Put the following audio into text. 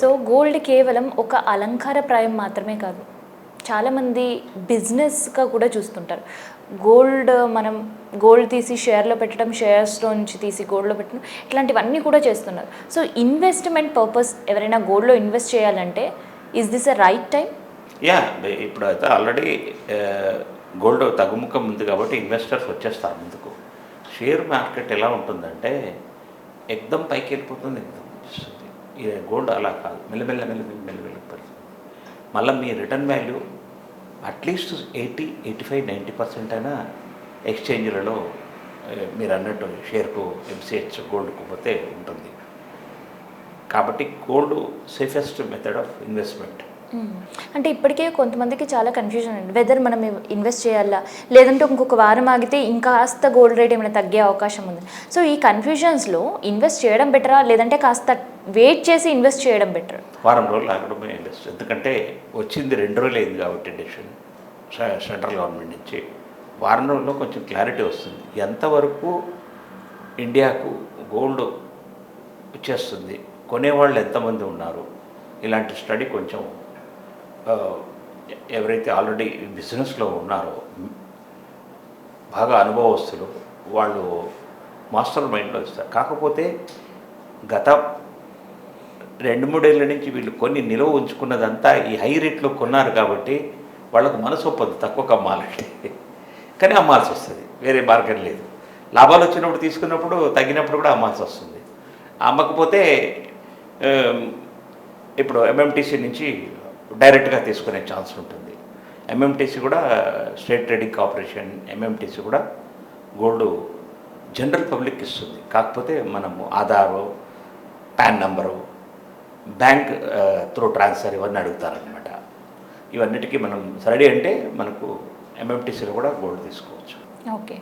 So gold కేవలం ఒక అలంకారప్రాయం మాత్రమే కాదు, చాలామంది బిజినెస్గా కూడా చూస్తుంటారు. మనం గోల్డ్ తీసి షేర్లో పెట్టడం, షేర్స్లో నుంచి తీసి గోల్డ్లో పెట్టడం, ఇట్లాంటివన్నీ కూడా చేస్తున్నారు. సో ఇన్వెస్ట్మెంట్ పర్పస్ ఎవరైనా గోల్డ్లో ఇన్వెస్ట్ చేయాలంటే is this a right time? Yeah, ఇప్పుడు అయితే ఆల్రెడీ గోల్డ్ తగ్గుముఖం ఉంది కాబట్టి ఇన్వెస్టర్స్ వచ్చేస్తారు ముందుకు. షేర్ మార్కెట్ ఎలా ఉంటుందంటే ఎక్దం పైకి వెళ్ళిపోతుంది, ఎక్దం వస్తుంది. ఇది గోల్డ్ అలా కాదు, మెల్లమెల్ల పడుతుంది. మళ్ళీ మీ రిటర్న్ వాల్యూ అట్లీస్ట్ 85-90% అయినా ఎక్స్చేంజ్లలో మీరు అన్నట్టు షేర్కు ఎంసీహెచ్ గోల్డ్కు పోతే ఉంటుంది. కాబట్టి gold safest method of investment. అంటే ఇప్పటికే కొంతమందికి చాలా కన్ఫ్యూజన్ అండి, వెదర్ మనం ఇన్వెస్ట్ చేయాలా లేదంటే ఇంకొక వారం ఆగితే ఇంకాస్త గోల్డ్ రేట్ ఏమైనా తగ్గే అవకాశం ఉంది. సో ఈ కన్ఫ్యూజన్స్లో ఇన్వెస్ట్ చేయడం బెటరా లేదంటే కాస్త వెయిట్ చేసి ఇన్వెస్ట్ చేయడం బెటర్? వారం రోజులు ఆగడమే బెస్ట్. ఎందుకంటే వచ్చింది 2 రోజులు అయింది కాబట్టి డెసిషన్ సెంట్రల్ గవర్నమెంట్ నుంచి. వారం రోజుల్లో కొంచెం క్లారిటీ వస్తుంది ఎంతవరకు ఇండియాకు గోల్డ్ వచ్చేస్తుంది, కొనేవాళ్ళు ఎంతమంది ఉన్నారు. ఇలాంటి స్టడీ కొంచెం ఎవరైతే ఆల్రెడీ బిజినెస్లో ఉన్నారో బాగా అనుభవస్తులు వాళ్ళు మాస్టర్ మైండ్లో ఇస్తారు. కాకపోతే గత 2-3 ఏళ్ళ నుంచి వీళ్ళు కొన్ని నిలువ ఉంచుకున్నదంతా ఈ హై రేట్లో కొన్నారు కాబట్టి వాళ్ళకు మనసు ఒప్పదు తక్కువకు అమ్మాలంటే, కానీ అమ్మాల్సి వస్తుంది, వేరే మార్గం లేదు. లాభాలు వచ్చినప్పుడు తీసుకున్నప్పుడు తగ్గినప్పుడు కూడా అమ్మాల్సి వస్తుంది. అమ్మకపోతే ఇప్పుడు ఎంఎంటీసీ నుంచి డైరెక్ట్గా తీసుకునే ఛాన్స్ ఉంటుంది. ఎంఎంటీసీ కూడా స్టేట్ ట్రేడింగ్ కార్పొరేషన్, ఎంఎంటీసీ కూడా గోల్డ్ జనరల్ పబ్లిక్ ఇస్తుంది. కాకపోతే మనము Aadhaar, pan number, bank through transfer ఇవన్నీ అడుగుతారనమాట. ఇవన్నిటికీ మనం రెడీ అంటే మనకు ఎంఎంటీసీలో కూడా గోల్డ్ తీసుకోవచ్చు. ఓకే.